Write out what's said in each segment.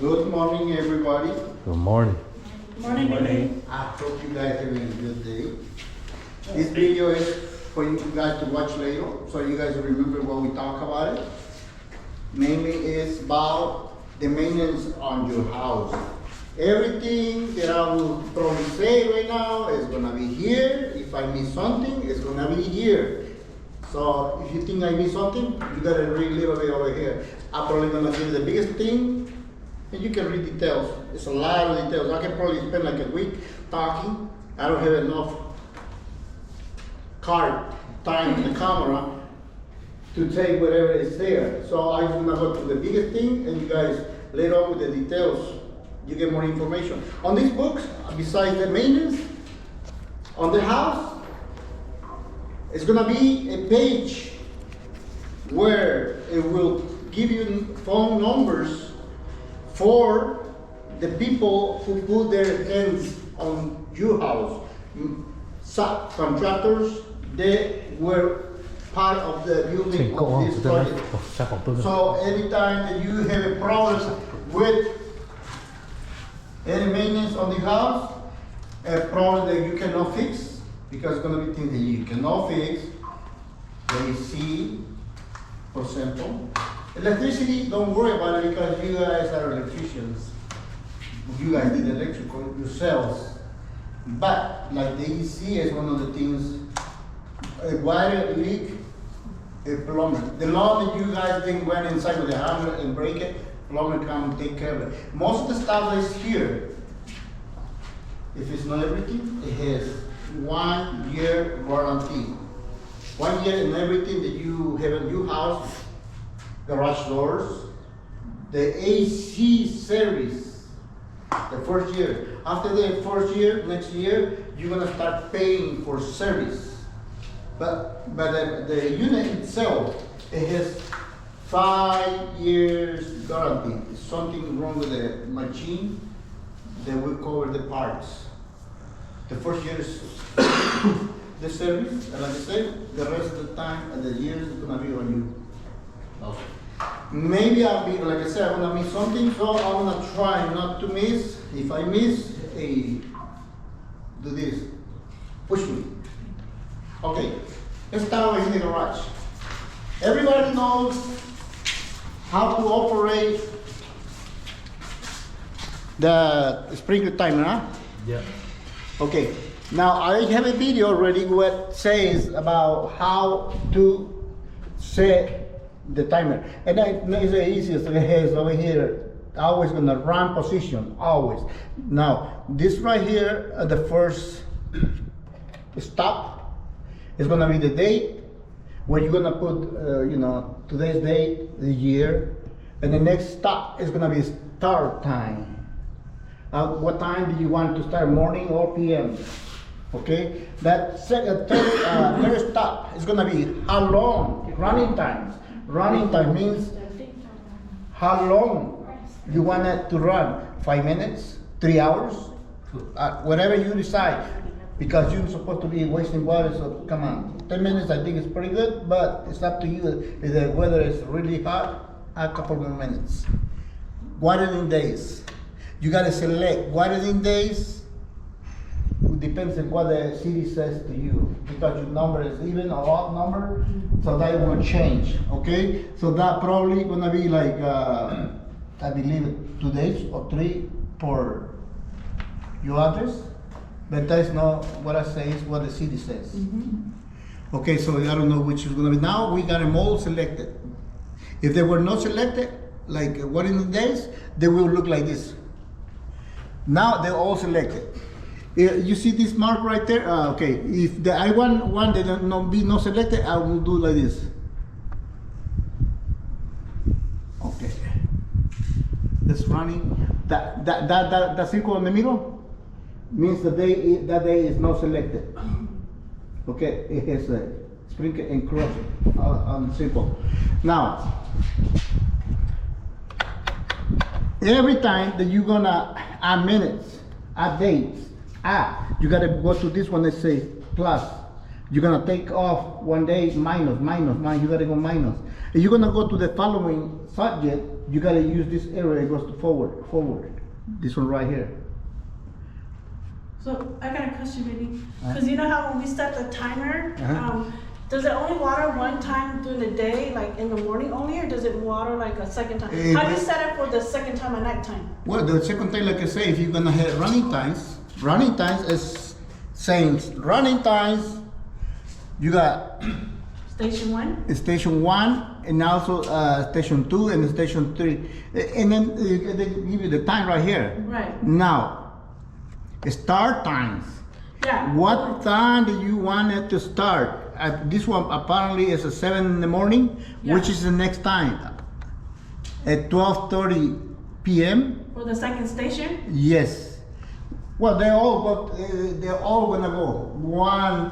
Good morning, everybody. Good morning. Morning. I hope you guys are having a good day. This video is for you guys to watch later, so you guys remember what we talk about it. Mainly is about the maintenance on your house. Everything that I will probably say right now is gonna be here. If I miss something, it's gonna be here. So if you think I miss something, you gotta read a little bit over here. I'm probably gonna give you the biggest thing, and you can read details. It's a lot of details. I can probably spend like a week talking. I don't have enough card time in the camera to take whatever is there. So I'm gonna go to the biggest thing, and you guys later on with the details, you get more information. On these books, besides the maintenance, on the house, it's gonna be a page where it will give you phone numbers for the people who put their hands on your house. Subcontractors, they were part of the building of this project. So anytime that you have a problem with any maintenance on the house, a problem that you cannot fix, because it's going to be things that you cannot fix. AC, for example. Electricity, don't worry about it because you guys are electricians. You guys did electrical yourselves. But like the AC is one of the things, a water leak, a plumber. The law that you guys think went inside with the hammer and break it, plumber come take care of it. Most of the stuff that is here, if it's not everything, it has 1 year warranty. 1 year in everything that you have in your house, garage doors, the AC service, the first year. After the first year, next year, you're gonna start paying for service. But the unit itself, it has 5 years guarantee. If something wrong with the machine, they will cover the parts. The first year is the service, and like I said, the rest of the time and the years is gonna be on you. Okay. Maybe I'll be, like I said, I'm gonna miss something, so I'm gonna try not to miss. If I miss, hey, do this, push me. Okay, let's start with in the garage. Everybody knows how to operate the sprinkler timer, huh? Yeah. Okay, now I have a video already what says about how to set the timer. And it's the easiest it has over here. Always gonna run position, always. Now, this right here, the first stop is gonna be the date where you're gonna put, today's date, the year, and the next stop is gonna be start time. What time do you want to start, morning or PM? Okay, that third stop is gonna be how long, running times. Running time means how long you want it to run, 5 minutes, 3 hours, whatever you decide, because you're supposed to be wasting water, so come on. 10 minutes I think is pretty good, but it's up to you. If the weather is really hot, a couple more minutes. Watering days. You gotta select watering days. It depends on what the city says to you, because your number is even or odd number, so that will change. Okay, so that probably gonna be like I believe 2 days or 3 for your address, but that's not what I say. Is what the city says. Okay, so I don't know which is gonna be. Now we got them all selected. If they were not selected, like watering days, they will look like this. Now they're all selected. You see this mark right there? Okay, if the I want one that not be not selected, I will do like this. Okay, that's running. That circle in the middle means that day is not selected. Okay, it has a sprinkle and cross on simple. Now, every time that you're gonna add minutes, add dates, you gotta go to this one that says plus. You're gonna take off one day, minus, you gotta go minus. If you're gonna go to the following subject, you gotta use this arrow, it goes to forward. This one right here. So I got a question, maybe, because you know how when we set the timer, does it only water one time during the day, like in the morning only, or does it water like a second time? How do you set it for the second time at night time? Well, the second time, like I say, if you're gonna have running times is saying running times. You got Station 1? Station 1 and also Station 2 and Station 3. And then they give you the time right here. Right. Now, start times. Yeah. What time do you want it to start? This one apparently is at 7 in the morning, which is the next time. At 12:30 p.m. For the second station? Yes. Well, they're all gonna go.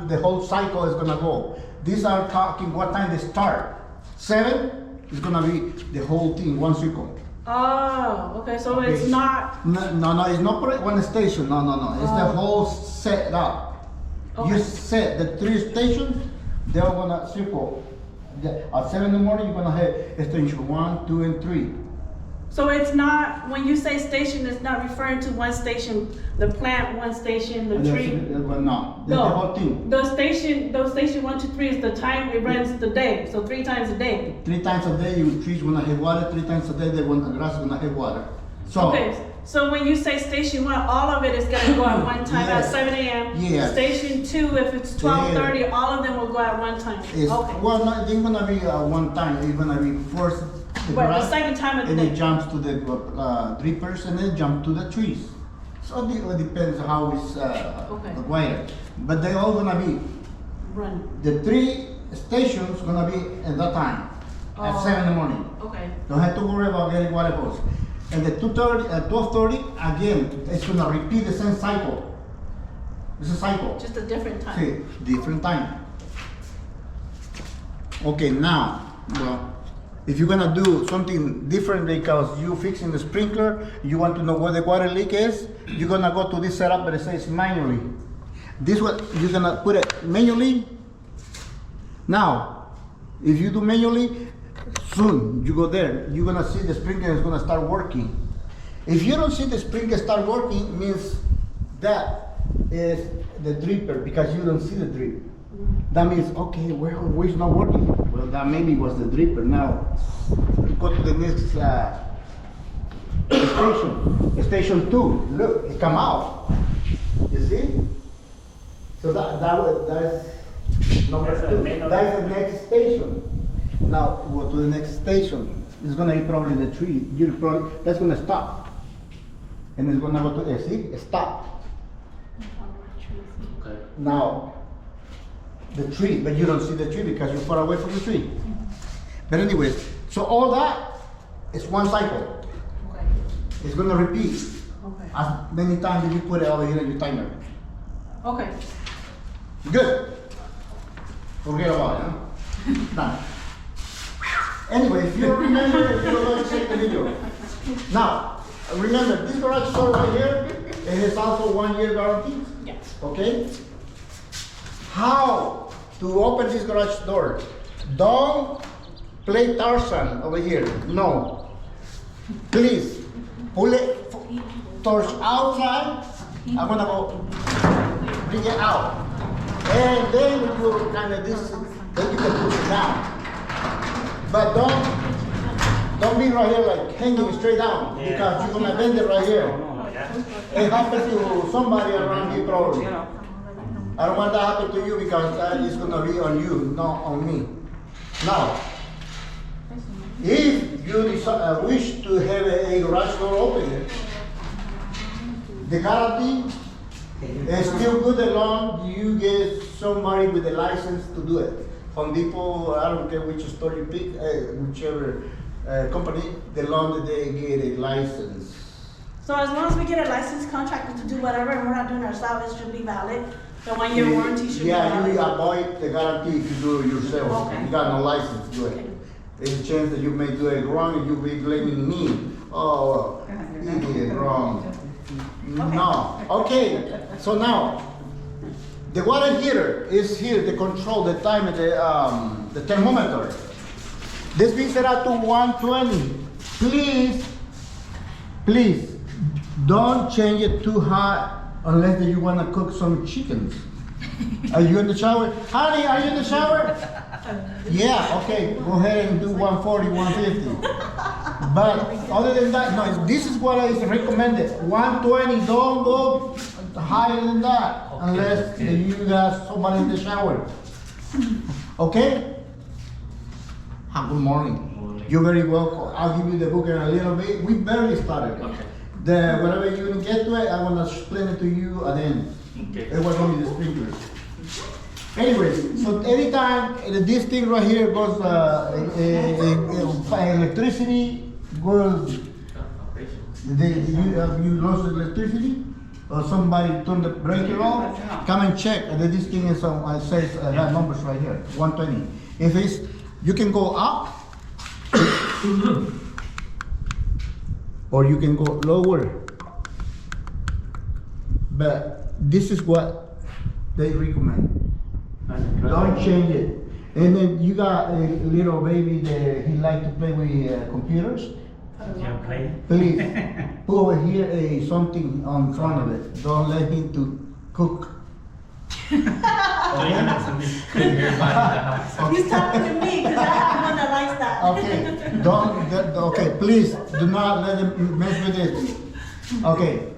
The whole cycle is gonna go. These are talking what time they start. 7 is gonna be the whole thing, one cycle. Oh, okay, so it's not... No, it's not for one station, no. It's the whole setup. Okay. You set the 3 stations, they're gonna circle. At 7 in the morning, you're gonna have station 1, 2, and 3. So it's not, when you say station, it's not referring to one station, the plant, one station, the tree? No, the whole thing. Those station 1, 2, 3 is the time it runs the day, so 3 times a day. 3 times a day, your trees gonna have water. 3 times a day, the grass gonna have water. So, okay, so when you say station 1, all of it is gonna go at one time at 7 a.m. Yes. Station 2, if it's 12:30, all of them will go at one time. Okay. Well, no, they're gonna be one time. It's gonna be first But the second time of the and day. it jumps to the drippers and then jump to the trees. So it depends how it's wired. But they all gonna be Run. the 3 stations gonna be at that time at 7 in the morning. Okay. Don't have to worry about getting water hose. And the 12:30 again, it's gonna repeat the same cycle. It's a cycle. Just a different time. See, different time. Okay, now, well, if you're gonna do something different because you fixing the sprinkler, you want to know where the water leak is, you're gonna go to this setup that it says manually. This one, you're gonna put it manually. Now, if you do manually, soon you go there, you're gonna see the sprinkler is gonna start working. If you don't see the sprinkler start working, it means that is the dripper because you don't see the drip. That means, okay, well, it's not working. Well, that maybe was the dripper. Now, go to the next station. Station 2, look, it come out. You see? So that's number 2. That's the next station. Now, go to the next station. It's gonna be probably the tree. That's gonna stop. And it's gonna go to, see, stop. Okay. Now, the tree, but you don't see the tree because you're far away from the tree. But anyways, so all that is one cycle. Okay. It's gonna repeat Okay. as many times as you put it over here in your timer. Okay. Good. Forget about it, huh? Done. Anyway, if you remember, you're going to check the video. Now, remember, this garage door right here, it has also 1-year guarantee. Yes. Okay? How to open this garage door? Don't play Tarzan over here. No. Please, pull it towards outside. I'm gonna go bring it out. And then you kind of this, then you can push it down. But don't be right here like hanging straight down because you're gonna bend it right here. It happened to somebody around you probably. I don't want that to happen to you because that is gonna be on you, not on me. Now, if you wish to have a garage door open, the guarantee is still good as long as you get somebody with a license to do it. Home Depot, I don't care which store you pick, whichever company, the long that they get a license. So as long as we get a licensed contractor to do whatever and we're not doing ourselves, it should be valid. The 1-year warranty should be valid. Yeah, you avoid the guarantee if you do it yourself. Okay. You got no license to do it. There's a chance that you may do it wrong and you'll be blaming me. Oh, idiot, wrong. No. Okay, so now, The water heater is here to control the time, the thermometer. This being set out to 120. Please, don't change it too hot unless you want to cook some chickens. Are you in the shower? Honey, are you in the shower? Yeah, okay, go ahead and do 140, 150. But other than that, no, this is what is recommended. 120, don't go higher than that unless you got somebody in the shower. Okay? Good morning. You're very welcome. I'll give you the book in a little bit. We barely started. Okay. Whenever you get to it, I want to explain it to you and then it was only the sprinklers. Anyways, so anytime this thing right here goes, electricity goes, you lost electricity or somebody turned the breaker off, come and check. And then this thing is on, says that numbers right here, 120. If it's, you can go up or you can go lower. But this is what they recommend. Don't change it. And then you got a little baby that he like to play with computers. Please put over here something on front of it. Don't let him to cook. He's talking to me because I have one that likes that. Okay, okay, please do not let him mess with it. Okay.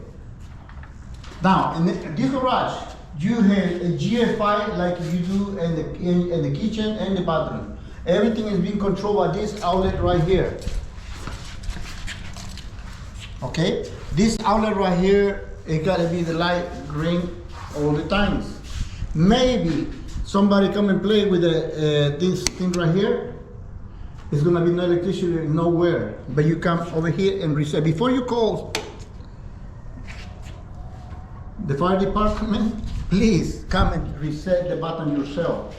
Now, in this garage, you have a GFI like you do in the kitchen and the bathroom. Everything is being controlled by this outlet right here. Okay? This outlet right here, it gotta be the light green all the times. Maybe somebody come and play with this thing right here. It's gonna be no electricity nowhere. But you come over here and reset. Before you call the fire department, please come and reset the button yourself.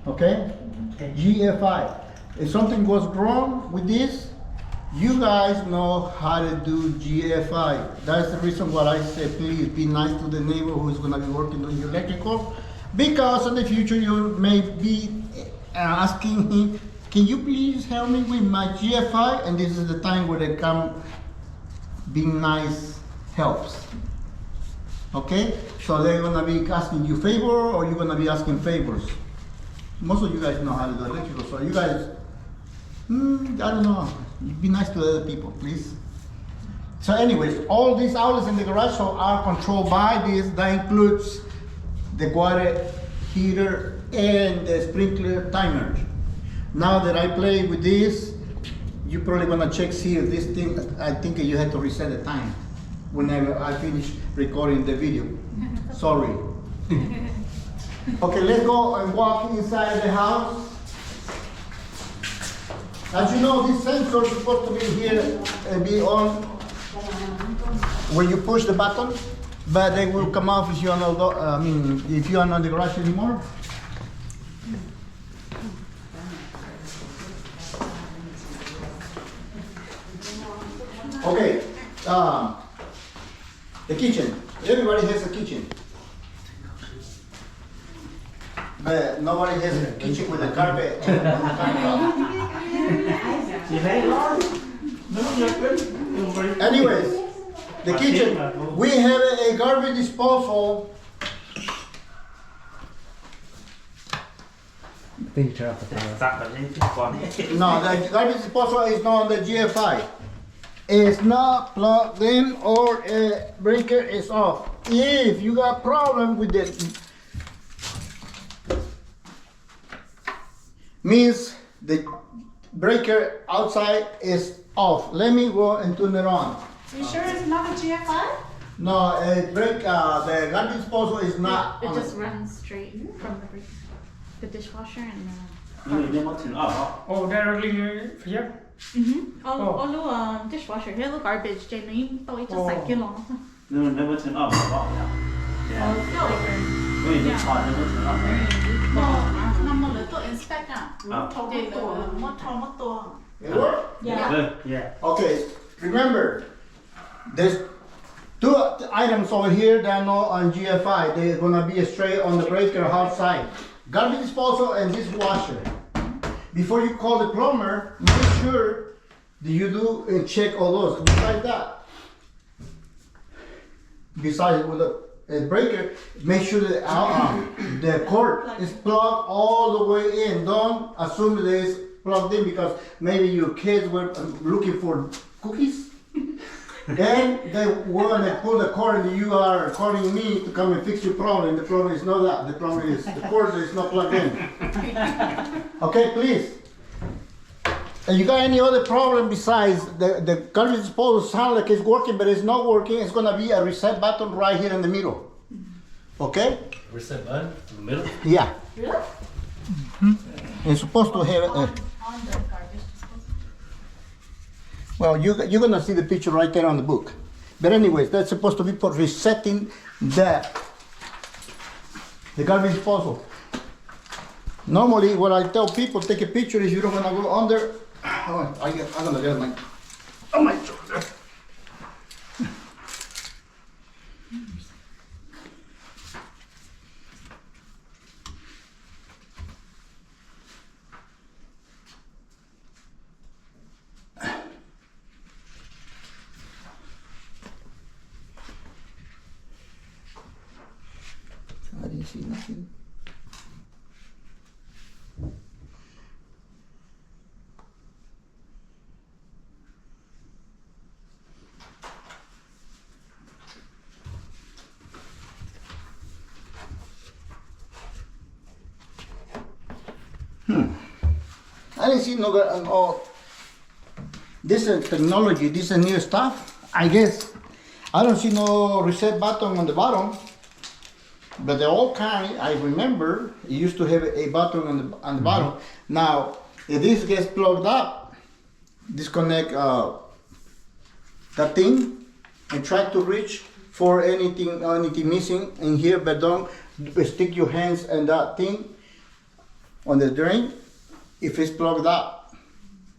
Okay? GFI. If something goes wrong with this, you guys know how to do GFI. That's the reason why I say please be nice to the neighbor who's gonna be working on your electrical, because in the future you may be asking him, can you please help me with my GFI? And this is the time where they come being nice helps. Okay? So they're gonna be asking you favor or you're gonna be asking favors. Most of you guys know how to do electrical, so you guys, I don't know. Be nice to other people, please. So anyways, all these outlets in the garage are controlled by this. That includes the water heater and the sprinkler timer. Now that I play with this, you probably wanna check see if this thing, I think you have to reset the time whenever I finish recording the video. Sorry. Okay, let's go and walk inside the house. As you know, this sensor is supposed to be here and be on when you push the button, but they will come off if you are not, if you are not in the garage anymore. Okay, the kitchen. Everybody has a kitchen. But nobody has a kitchen with a carpet. Anyways, the kitchen. We have a garbage disposal. No, the garbage disposal is not on the GFI. It's not plugged in or a breaker is off. If you got problem with it, means the breaker outside is off. Let me go and turn it on. You sure it's not a GFI? No, the garbage disposal is not. It just runs straight from the dishwasher and Oh, directly here? all the dishwasher here the garbage Jay nó tôi cho sạch kia nó No, never turn off. Yeah. năm một lứa tôi inspect à Mất tua. It work? yeah Yeah. Okay, remember, Two items over here that are not on GFI. They're gonna be straight on the breaker outside. Garbage disposal and this washer. Before you call the plumber, make sure that you do and check all those. Besides with the breaker, make sure that the cord is plugged all the way in. Don't assume that it's plugged in because maybe your kids were looking for cookies. Then they want to pull the cord and you are calling me to come and fix your problem. The problem is not that. The problem is the cord is not plugged in. Okay, please. And you got any other problem besides the garbage disposal sound like it's working but it's not working, it's gonna be a reset button right here in the middle. Okay? Reset button in the middle? Yeah. Really? It's supposed to have On the garbage disposal. well, you're gonna see the picture right there on the book. But anyways, that's supposed to be for resetting the garbage disposal. Normally, what I tell people, take a picture if you don't wanna go under. I'm gonna get my shoulder. I didn't see nothing. I didn't see no, this is technology, this is new stuff, I guess. I don't see no reset button on the bottom, but the old kind, I remember, it used to have a button on the bottom. Now, if this gets plugged up, disconnect that thing and try to reach for anything missing in here, but don't stick your hands in that thing on the drain if it's plugged up.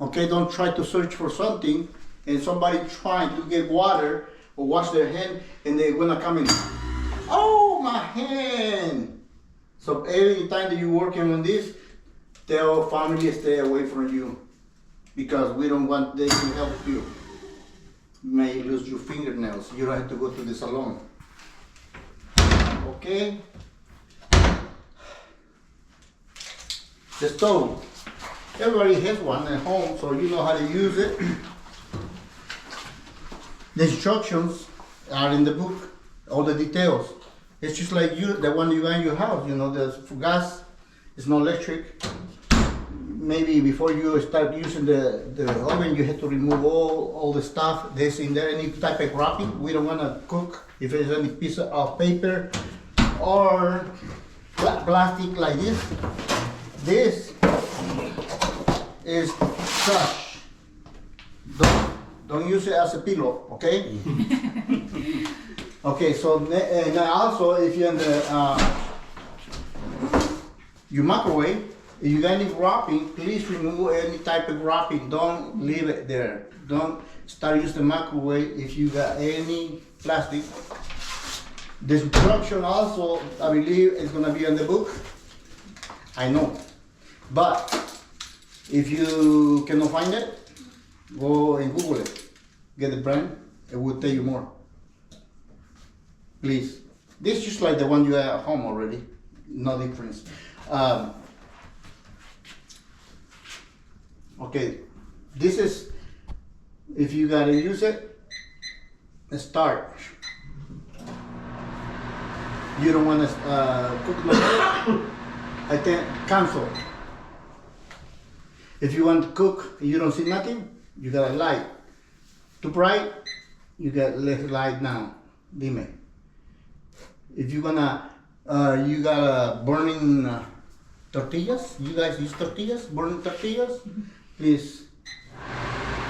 Okay, don't try to search for something and somebody trying to get water or wash their hand and they're gonna come in. Oh, my hand! So every time that you're working on this, tell family stay away from you because we don't want them to help you. You may lose your fingernails. You don't have to go to the salon. Okay? The stove. Everybody has one at home, so you know how to use it. The instructions are in the book, all the details. It's just like the one you got in your house, you know, for gas, it's not electric. Maybe before you start using the oven, you have to remove all the stuff that's in there, any type of wrapping. We don't want to cook if there's any piece of paper or plastic like this. This is trash. Don't use it as a pillow, okay? Okay, so now also if you're in the your microwave, if you got any wrapping, please remove any type of wrapping. Don't leave it there. Don't start using the microwave if you got any plastic. The instruction also, I believe, is gonna be in the book. I know. But if you cannot find it, go and Google it. Get the brand, it will tell you more. Please. This is just like the one you have at home already. No difference. Okay, this is, if you gotta use it, start. You don't wanna cook no I think cancel. If you want to cook and you don't see nothing, you got a light. Too bright, you got less light now. Dime. If you're gonna, you got burning tortillas. You guys use tortillas, burning tortillas. Please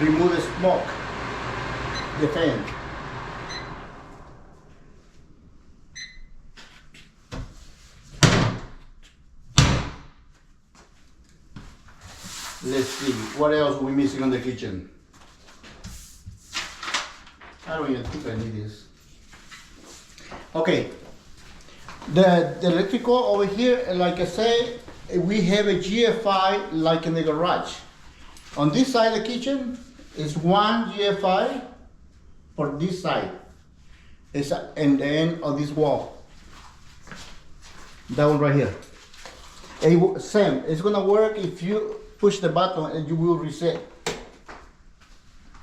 remove the smoke, the fan. Let's see, what else are we missing on the kitchen? I don't even think I need this. Okay. The electrical over here, like I say, we have a GFI like in the garage. On this side of the kitchen is one GFI for this side. It's in the end of this wall. That one right here. Same, it's gonna work if you push the button and you will reset.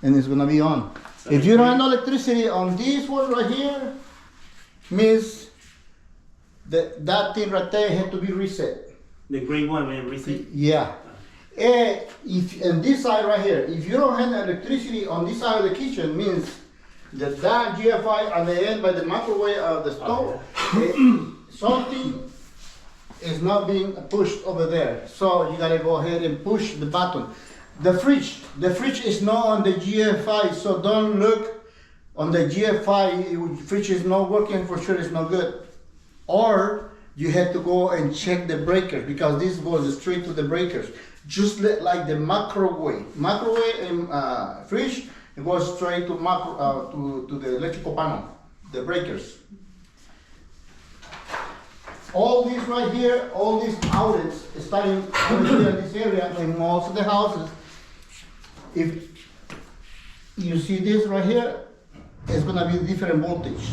And it's gonna be on. If you don't have no electricity on this one right here, means that thing right there had to be reset. The green one will reset. Yeah. And this side right here, if you don't have electricity on this side of the kitchen, means that GFI at the end by the microwave of the stove, something is not being pushed over there. So you gotta go ahead and push the button. The fridge is not on the GFI, so don't look on the GFI. Fridge is not working, for sure it's not good. Or you have to go and check the breakers, because this goes straight to the breakers. Just like the microwave and fridge, it goes straight to to the electrical panel, the breakers. All these right here, all these outlets, starting over here in this area, in most of the houses, if you see this right here, it's gonna be different voltage.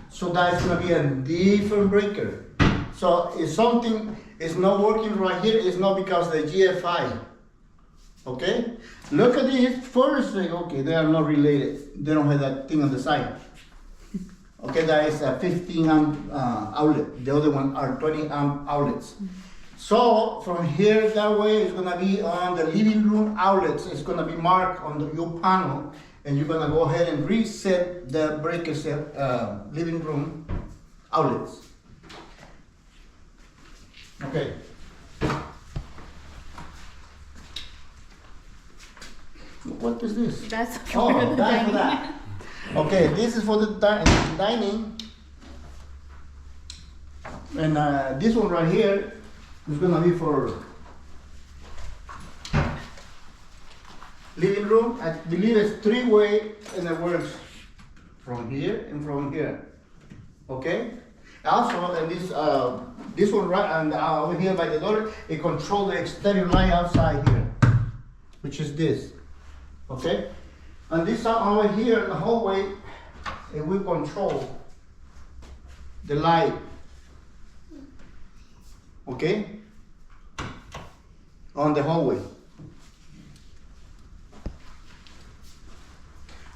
So that's gonna be a different breaker. So if something is not working right here, it's not because of the GFI. Okay? Look at this first thing. Okay, they are not related. They don't have that thing on the side. Okay, that is a 15 amp outlet. The other one are 20 amp outlets. So from here that way, it's gonna be on the living room outlets. It's gonna be marked on your panel, and you're gonna go ahead and reset the breakers living room outlets. Okay. What is this? That's Oh, for the that's for dining. that. Okay, this is for the dining. And this one right here is gonna be for living room. I believe it's three-way, and it works from here and from here. Okay? Also, and this one right and over here by the door, it controls the exterior light outside here, which is this. Okay? And this one over here in the hallway, it will control the light. Okay? On the hallway.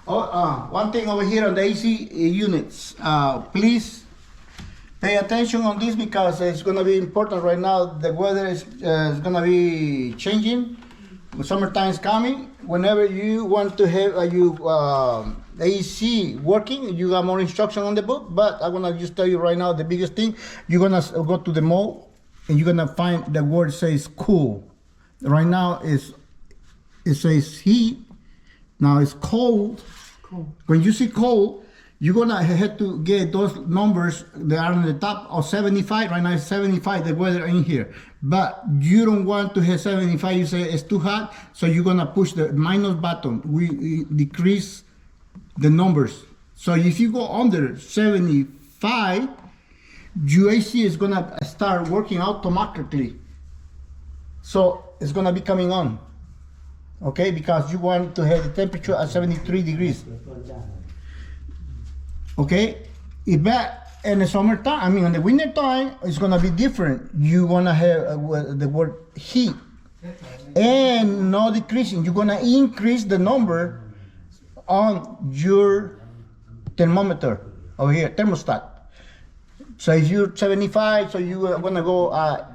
One thing over here on the AC units, please pay attention on this, because it's going to be important right now. The weather is going to be changing. Summertime is coming. Whenever you want to have AC working, you got more instruction on the book. But I'm going to just tell you right now, the biggest thing, you're going to go to the mall and you're going to find the word says cool. Right now it says heat. Now it's cold. When you see cold, you're gonna have to get those numbers that are on the top of 75. Right now it's 75, the weather in here. But you don't want to have 75, you say it's too hot, so you're gonna push the minus button. We decrease the numbers. So if you go under 75, your AC is gonna start working automatically. So it's gonna be coming on. Okay, because you want to have the temperature at 73 degrees. Okay, if that in the summertime, I mean in the winter time, it's gonna be different. You wanna have the word heat and no decreasing. You're gonna increase the number on your thermometer over here, thermostat. So if you're 75, so you are gonna go at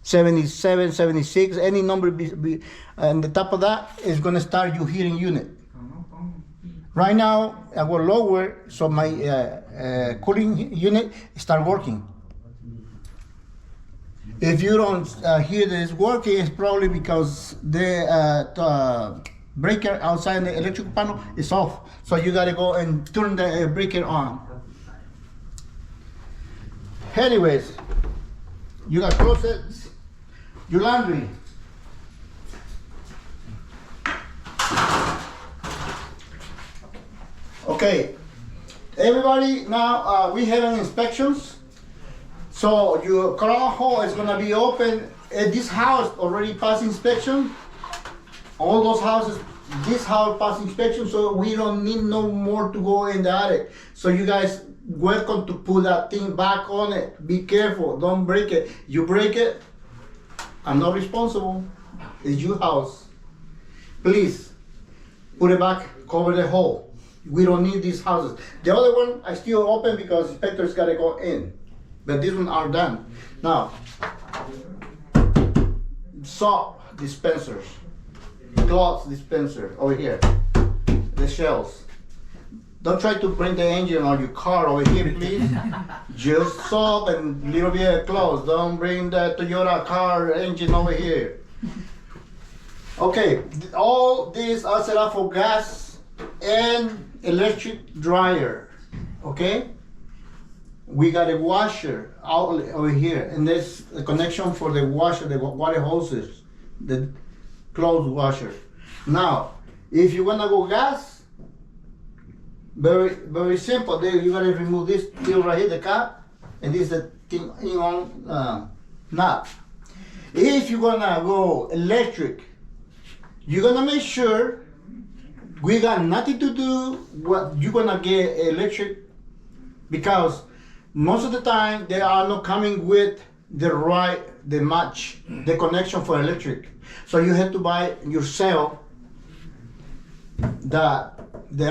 77, 76, any number and the top of that is gonna start your heating unit. Right now, I go lower, so my cooling unit start working. If you don't hear that it's working, it's probably because the breaker outside the electrical panel is off. So you gotta go and turn the breaker on. Anyways, you got closets, your laundry. Okay, Everybody, now we having inspections. So your crown hole is gonna be open. This house already passed inspection. All those houses, this house passed inspection, so we don't need no more to go in the attic. So you guys welcome to put that thing back on it. Be careful, don't break it. You break it, I'm not responsible. It's your house. Please put it back, cover the hole. We don't need these houses. The other one I still open because inspectors gotta go in. But these ones are done. Now, soap dispensers, cloth dispenser over here, the shelves. Don't try to bring the engine on your car over here, please. Just soap and little bit of clothes. Don't bring the Toyota car engine over here. Okay, all these are set up for gas and electric dryer. Okay, we got a washer outlet over here, and there's a connection for the washer, the water hoses, the clothes washer. Now, if you wanna go gas, very simple. There you gotta remove this thing right here, the cap, and this is the thing on knob. If you're gonna go electric, you're gonna make sure we got nothing to do what you're gonna get electric, because most of the time they are not coming with the match, the connection for electric. So you have to buy yourself the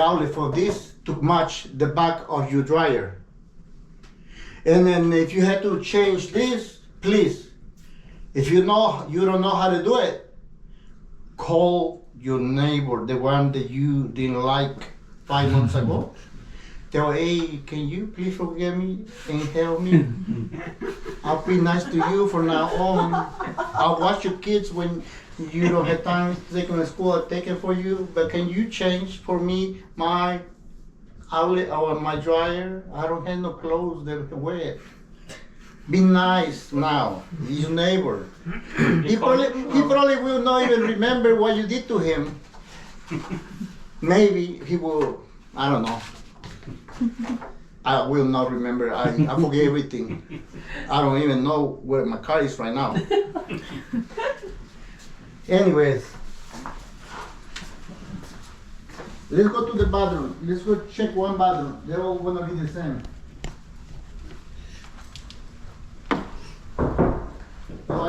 outlet for this to match the back of your dryer. And then if you have to change this, please, if you don't know how to do it, call your neighbor, the one that you didn't like 5 months ago. Tell, hey, can you please forgive me and help me? I'll be nice to you from now on. I'll watch your kids when you don't have time to take them to school. I'll take it for you. But can you change for me my outlet or my dryer? I don't have no clothes that wear. Be nice now. He's your neighbor. He probably will not even remember what you did to him. Maybe he will, I don't know. I will not remember. I forget everything. I don't even know where my car is right now. Anyways, let's go to the bathroom. Let's go check one bathroom. They're all gonna be the same.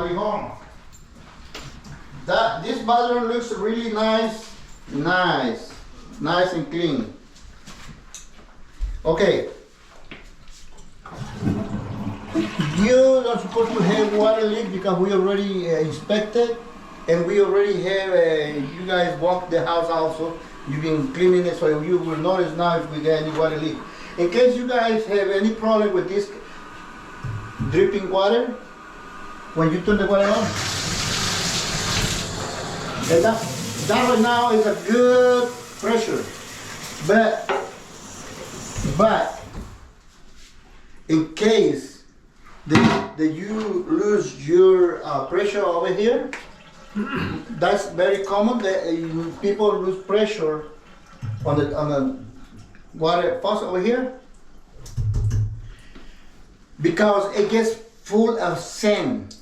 Home. This bathroom looks really nice and clean. Okay. You are supposed to have water leak because we already inspected, and we already have you guys walked the house also. You've been cleaning it, so you will notice now if we get any water leak. In case you guys have any problem with this dripping water, when you turn the water on, and that right now is a good pressure, but in case that you lose your pressure over here, that's very common that people lose pressure on the water faucet over here because it gets full of sand,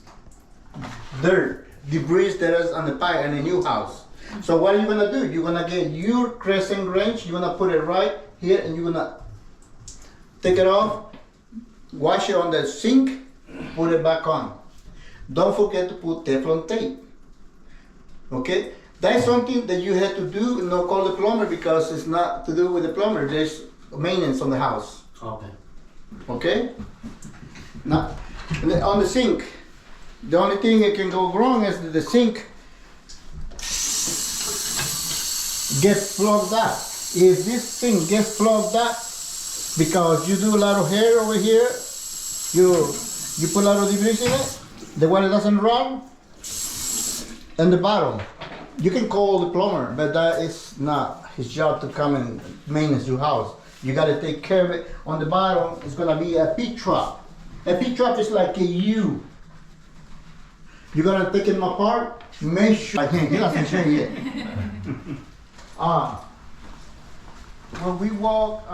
dirt, debris that is on the pipe in a new house. So what are you gonna do? You're gonna get your crescent wrench, you're gonna put it right here, and you're gonna take it off, wash it on the sink, put it back on. Don't forget to put Teflon tape. Okay? That's something that you have to do, not call the plumber, because it's not to do with the plumber. There's maintenance on the house. Okay. Okay? Now, on the sink, the only thing that can go wrong is that the sink gets plugged up. If this thing gets plugged up because you do a lot of hair over here, you put a lot of debris in it, the water doesn't run, and the bottom. You can call the plumber, but that is not his job to come and maintenance your house. You gotta take care of it. On the bottom, it's gonna be a P-trap. A P-trap is like a U. You're gonna take it apart, make sure, I can't, he doesn't show you yet. when we walk,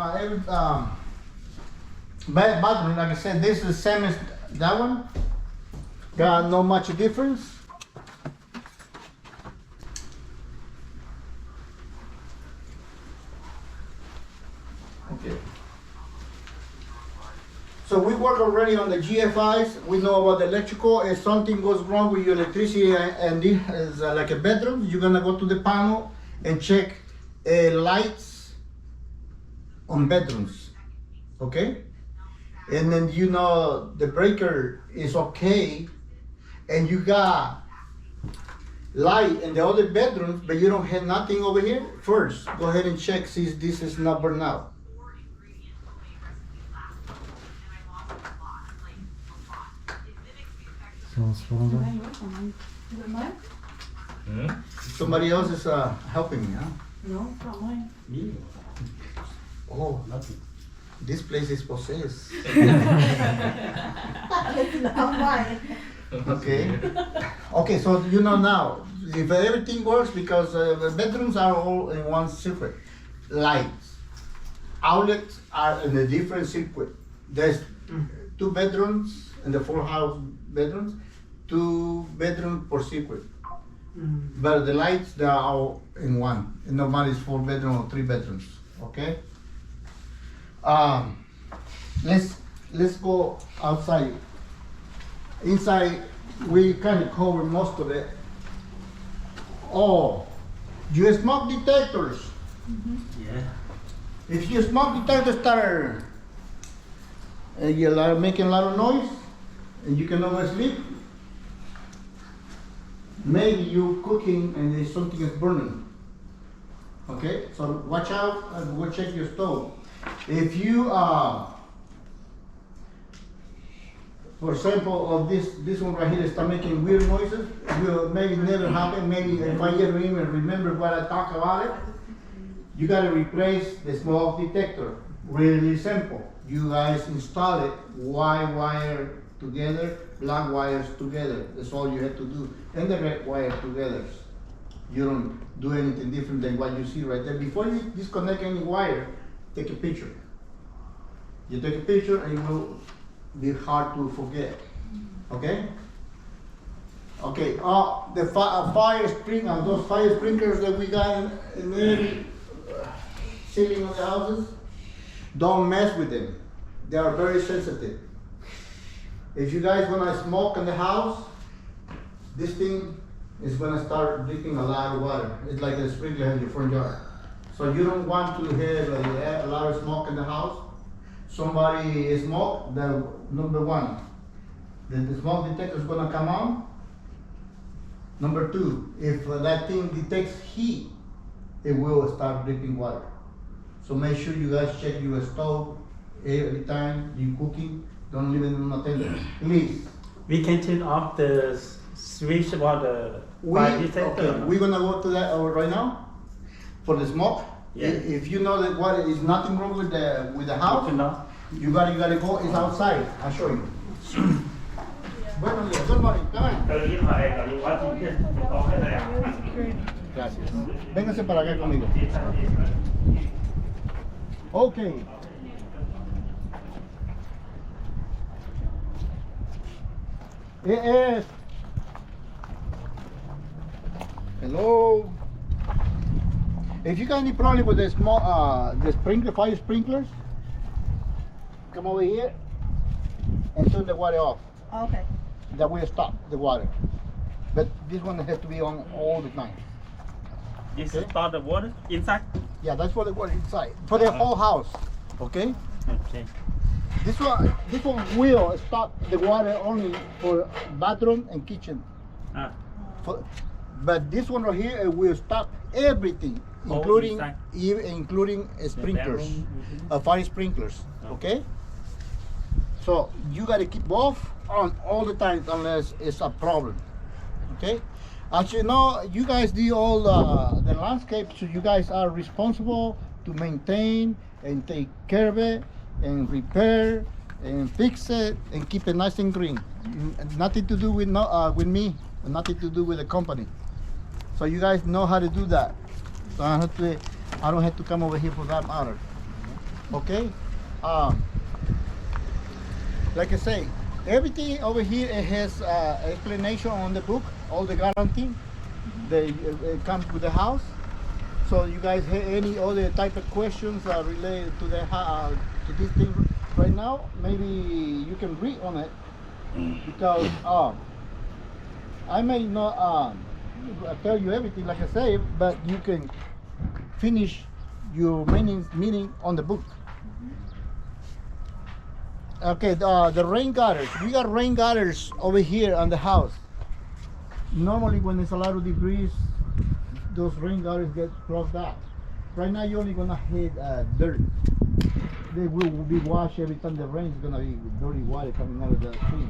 bathroom, like I said, this is the same as that one. Got no much difference. Okay. So we work already on the GFIs. We know about the electrical. If something goes wrong with your electricity and this is like a bedroom, you're gonna go to the panel and check lights on bedrooms. Okay? And then you know the breaker is okay, and you got light in the other bedrooms, but you don't have nothing over here. First, go ahead and check, see if this is not burned out. Somebody else is helping me, huh? No, not mine. Me? Oh, Nothing. this place is possessed. It's not mine. Okay. Okay, so you know now, if everything works, because the bedrooms are all in one circuit. Lights, outlets are in a different circuit. There's 2 bedrooms in the 4 house bedrooms, 2 bedrooms per circuit. But the lights, they are all in one. And nobody's 4 bedroom or 3 bedrooms. Okay. Let's go outside. Inside, we kind of cover most of it. Oh, your smoke detectors. Yeah. If your smoke detector start making a lot of noise, and you can oversleep, maybe you're cooking and there's something is burning. Okay, so watch out and go check your stove. If you for example, of this one right here start making weird noises, will maybe never happen. Maybe if I ever even remember what I talked about it, you gotta replace the smoke detector. Really simple. You guys install it, white wire together, black wires together. That's all you have to do. And the red wire together. You don't do anything different than what you see right there. Before you disconnect any wire, take a picture. You take a picture and it will be hard to forget. Okay? Okay, the fire sprinkler, those fire sprinklers that we got in every ceiling of the houses, don't mess with them. They are very sensitive. If you guys wanna smoke in the house, this thing is gonna start dripping a lot of water. It's like a sprinkler in your front yard. So you don't want to have a lot of smoke in the house. Somebody smoke, the number 1, the smoke detector is gonna come on. Number 2, if that thing detects heat, it will start dripping water. So make sure you guys check your stove every time you cooking. Don't leave it unattended, please. We can turn off the switch about the fire detector. Okay, we're gonna go to that right now for the smoke. Yeah. If you know that what is nothing wrong with the house, Turn off. you gotta go. It's outside. I'll show you. Buenos días. Good morning. Come on. Pero yo Gracias. Véngase para acá conmigo. Okay. Hello. If you got any problem with the small, the fire sprinklers, come over here and turn the water off. Okay. That will stop the water. But this one has to be on all the time. This is start the water inside. Yeah, that's for the water inside, for the whole house. Okay. Okay. This one will stop the water only for bathroom and kitchen. But this one right here will stop everything, including sprinklers, fire sprinklers. Okay. So you got to keep both on all the time unless it's a problem. Okay. As you know, you guys do all the landscape, so you guys are responsible to maintain and take care of it and repair and fix it and keep it nice and green. Nothing to do with me, nothing to do with the company. So you guys know how to do that. So I have to I don't have to come over here for that matter. Okay? Like I say, everything over here it has explanation on the book, all the guarantee. It comes with the house. So you guys have any other type of questions related to the to this thing right now? Maybe you can read on it because I may not tell you everything like I say, but you can finish your meaning on the book. Okay, the rain gutters. We got rain gutters over here on the house. Normally when there's a lot of debris, those rain gutters get clogged up. Right now you're only gonna hit dirt. They will be washed every time the rain is gonna be dirty water coming out of the tree.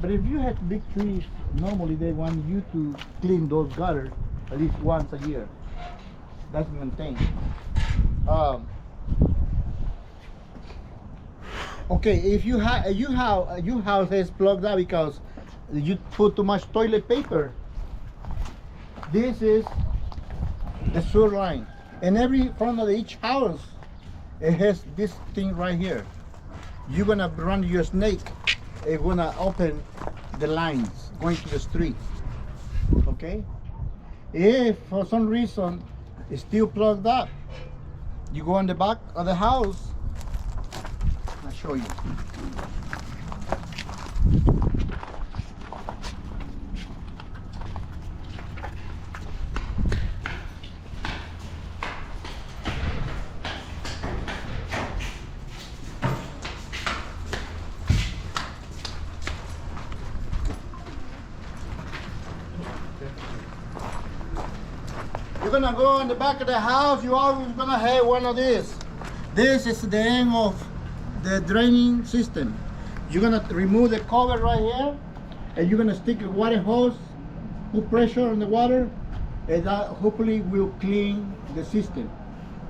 But if you have big trees, normally they want you to clean those gutters at least once a year. That's maintained. Okay, if your house is plugged up because you put too much toilet paper, this is the sewer line, and every front of each house it has this thing right here. You're gonna run your snake, it's gonna open the lines going to the street. Okay, if for some reason it's still plugged up, you go in the back of the house. I'll show you. You're gonna go in the back of the house, you're always gonna have one of these. This is the end of the draining system. You're gonna remove the cover right here, and you're gonna stick a water hose, put pressure on the water, and that hopefully will clean the system.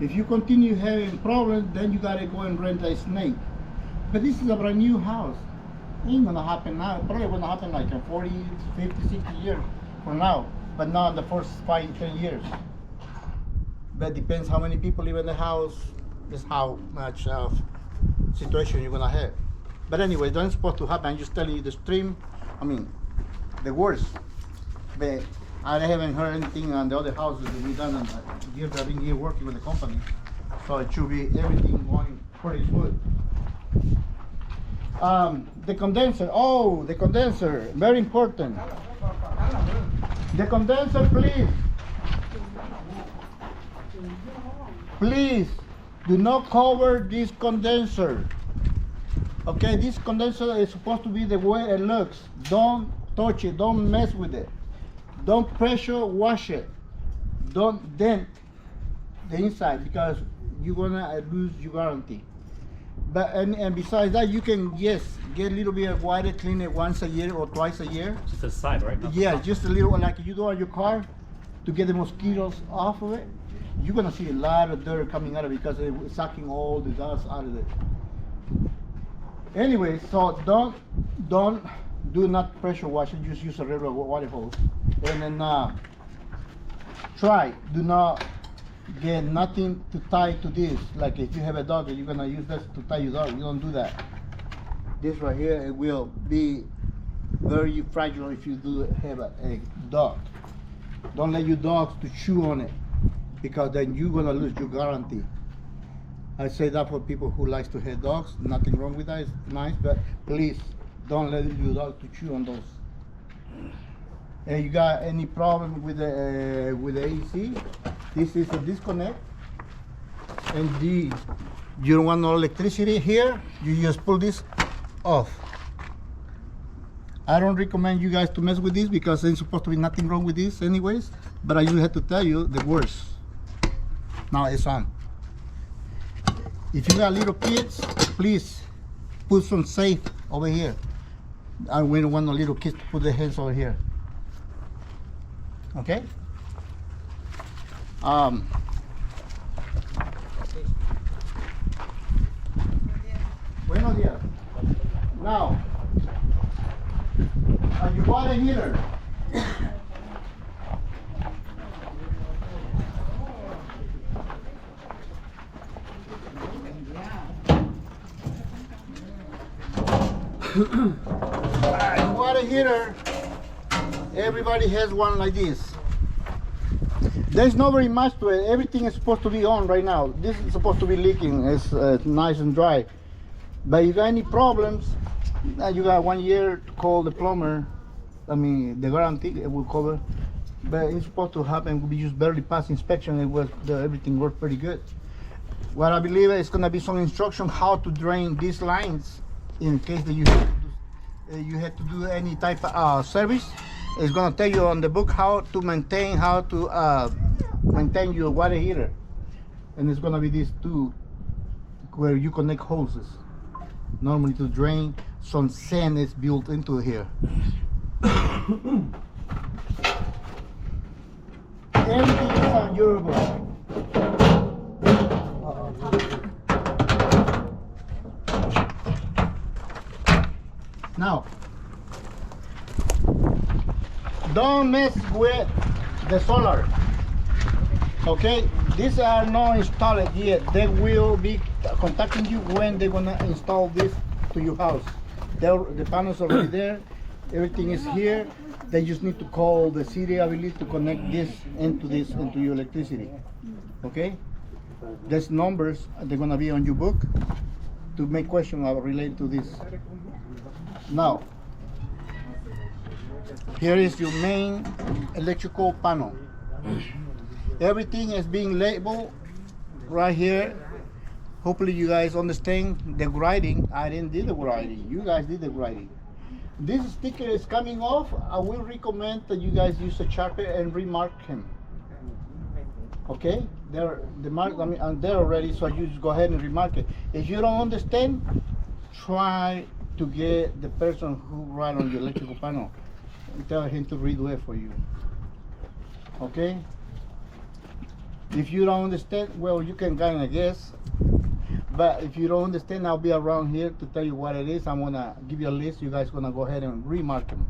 If you continue having problems, then you gotta go and rent a snake. But this is a brand new house. Ain't gonna happen now. Probably gonna happen like in 40, 50, 60 years from now, but not in the first 5, 10 years. But depends how many people live in the house, is how much of situation you're gonna have. But anyway, that's supposed to happen. I'm just telling you the stream, the worst. But I haven't heard anything on the other houses that we've done in the years I've been here working with the company. So it should be everything going pretty good. The condenser, the condenser, very important. The condenser, please. Please do not cover this condenser. Okay, this condenser is supposed to be the way it looks. Don't touch it, don't mess with it. Don't pressure wash it. Don't dent the inside because you're gonna lose your warranty. But and besides that, you can get a little bit of water, clean it once a year or twice a year. Just the side, right? Yeah, just a little, like you do on your car to get the mosquitoes off of it. You're gonna see a lot of dirt coming out of it because it's sucking all the dust out of it. Anyway, so do not pressure wash it. Just use a regular water hose, and then do not get nothing to tie to this. Like if you have a dog, you're gonna use this to tie your dog. You don't do that. This right here, it will be very fragile if you do have a dog. Don't let your dogs to chew on it, because then you're gonna lose your guarantee. I say that for people who likes to have dogs. Nothing wrong with that, it's nice, but please don't let your dog to chew on those. And you got any problem with the AC? This is a disconnect, and you don't want no electricity here. You just pull this off. I don't recommend you guys to mess with this because there's supposed to be nothing wrong with this anyways, but I just have to tell you the worst. Now it's on. If you got little kids, please put some safe over here. We don't want no little kids to put their hands over here. Okay? Buenos días. Now, your water heater. Water heater, everybody has one like this. There's not very much to it. Everything is supposed to be on right now. This is supposed to be leaking. It's nice and dry. But you got any problems, you got 1 year to call the plumber. I mean, the guarantee it will cover. But it's supposed to happen. We just barely passed inspection. Everything worked pretty good. What I believe is going to be some instruction how to drain these lines in case that you have to do any type of service. It's going to tell you on the book how to maintain your water heater. And it's going to be these two where you connect hoses. Normally to drain, some sand is built into here. Everything is durable. Now, don't mess with the solar. Okay, these are not installed yet. They will be contacting you when they're gonna install this to your house. The panels are already there. Everything is here. They just need to call the city, I believe, to connect this into your electricity. Okay, there's numbers they're gonna be on your book to make questions related to this. Now, here is your main electrical panel. Everything is being labeled right here. Hopefully you guys understand the writing. I didn't do the writing. You guys did the writing. This sticker is coming off. I will recommend that you guys use a Sharpie and remark him. Okay? They're there already, so you just go ahead and remark it. If you don't understand, try to get the person who write on your electrical panel and tell him to redo it for you. Okay? If you don't understand, well, you can kind of guess. But if you don't understand, I'll be around here to tell you what it is. I'm gonna give you a list. You guys gonna go ahead and remark them.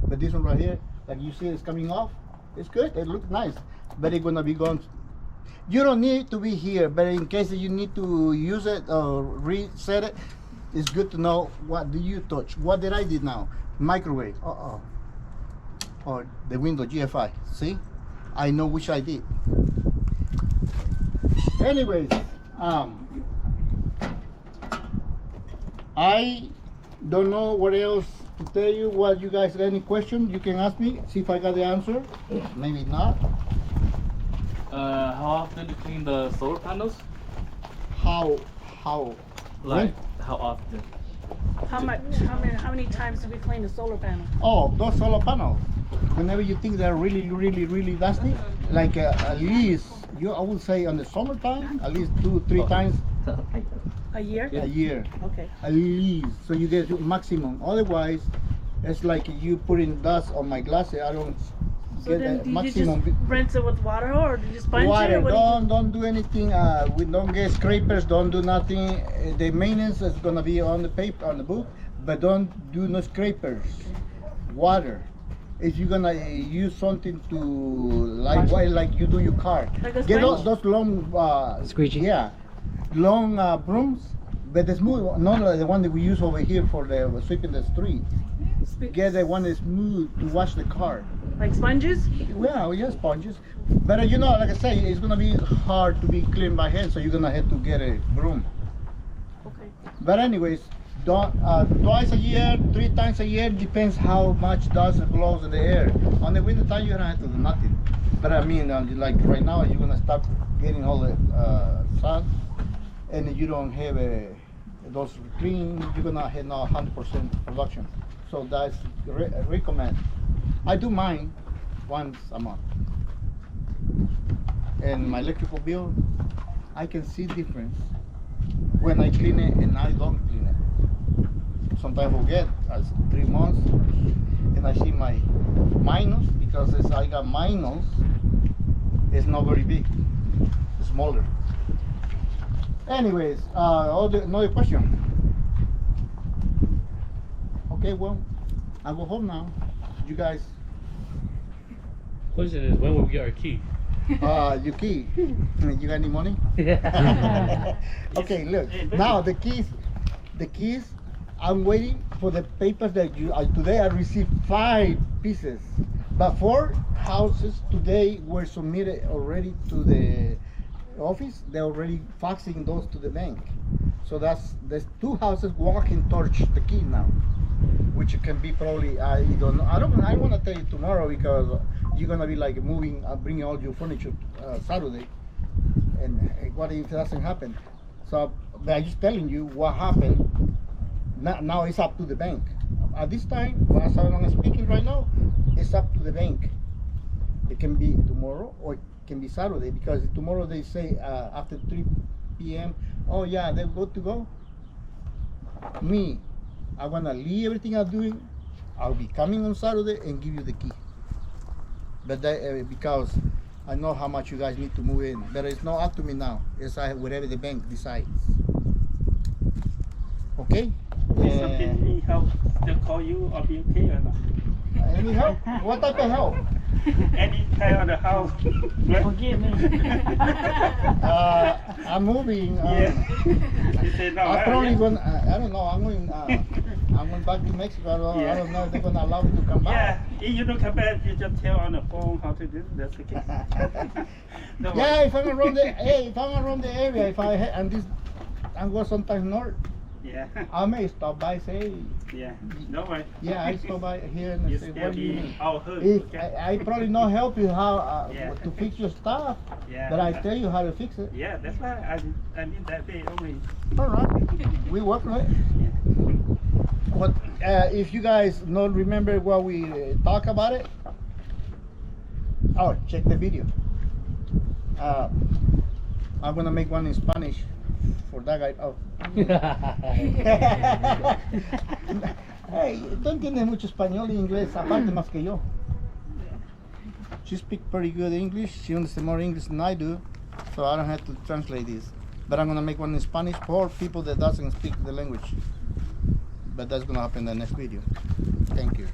But this one right here, like you see, it's coming off. It's good. It looks nice. But it's gonna be gone. You don't need to be here. But in case you need to use it or reset it, it's good to know what do you touch. What did I did now? Microwave. Or the window GFI. See? I know which I did. Anyways, I don't know what else to tell you. What you guys got any questions? You can ask me. See if I got the answer. Maybe not. How often do you clean the solar panels? How? Like, how often? How many times do we clean the solar panel? Oh, those solar panels. Whenever you think they're really dusty, like at least I would say on the summertime, at least 2-3 times A year? a year. Okay. At least, so you get maximum. Otherwise, it's like you putting dust on my glasses. I don't So get then the do you maximum. just rinse it with water or do you sponge Water. it? Or what do you Don't do anything. We don't get scrapers. Don't do nothing. The maintenance is gonna be on the paper, on the book, but don't do no scrapers. Water. If you're gonna use something to like you do your car, Like a get sponge? those long Squeegee? Yeah, long brooms, but the smooth, not like the one that we use over here for the sweeping the street. Get the one that's smooth to wash the car. Like sponges? Well, yes, sponges. But you know, like I say, it's gonna be hard to be cleaned by hand, so you're gonna have to get a broom. Okay. But anyways, don't twice a year, 3 times a year, depends how much dust blows in the air. On the winter time, you don't have to do nothing. But I mean, like right now, you're gonna start getting all the sun, and you don't have those clean. You're gonna have now 100% production. So that's recommend. I do mine once a month, and my electrical bill, I can see difference when I clean it and I don't clean it. Sometimes I forget, as 3 months, and I see my minus, because as I got minus, it's not very big, it's smaller. Anyways, another question. Okay, well, I'll go home now. You guys, Question is, when will we get our key? your key. You got any money? Okay, look. Now the keys I'm waiting for the papers that you. Today I received 5 pieces, but 4 houses today were submitted already to the office. They're already faxing those to the bank. So there's 2 houses walking towards the key now, which can be probably I don't know. I want to tell you tomorrow because you're gonna be like moving, bringing all your furniture Saturday, and what if it doesn't happen? So I'm just telling you what happened. Now it's up to the bank. At this time, as I'm speaking right now, it's up to the bank. It can be tomorrow or it can be Saturday, because tomorrow they say after 3 p.m. Oh yeah, they're good to go. Me, I'm gonna leave everything I'm doing. I'll be coming on Saturday and give you the key. But because I know how much you guys need to move in, but it's not up to me now. It's whatever the bank decides. Okay? If something need help, they'll call you or be okay or not? Any help? What type of help? Any kind of the house. Forgive me. I'm moving. Yeah. You say no. I'm probably going. I don't know. I'm going back to Mexico. I don't know if they're gonna allow me to come back. Yeah. If you don't come back, you just tell on the phone how to do. That's the case. Don't Yeah, worry. if I'm around the area, I'm going sometimes north. Yeah. I may stop by, say, Yeah. Don't worry. yeah, I stop by here and You say, still what do you be need? all hood. If Okay. I probably not help you how Yeah. to fix your stuff, Yeah. but I tell you how to fix it. Yeah, that's why I need that day only. All right, we work on it. But if you guys don't remember what we talk about it, oh, check the video. I'm gonna make one in Spanish for that guy. Oh. Hey, tú entiendes mucho español y inglés, aparte más que yo. She speaks pretty good English. She understands more English than I do, so I don't have to translate this. But I'm gonna make one in Spanish for people that doesn't speak the language. But that's gonna happen in the next video. Thank you.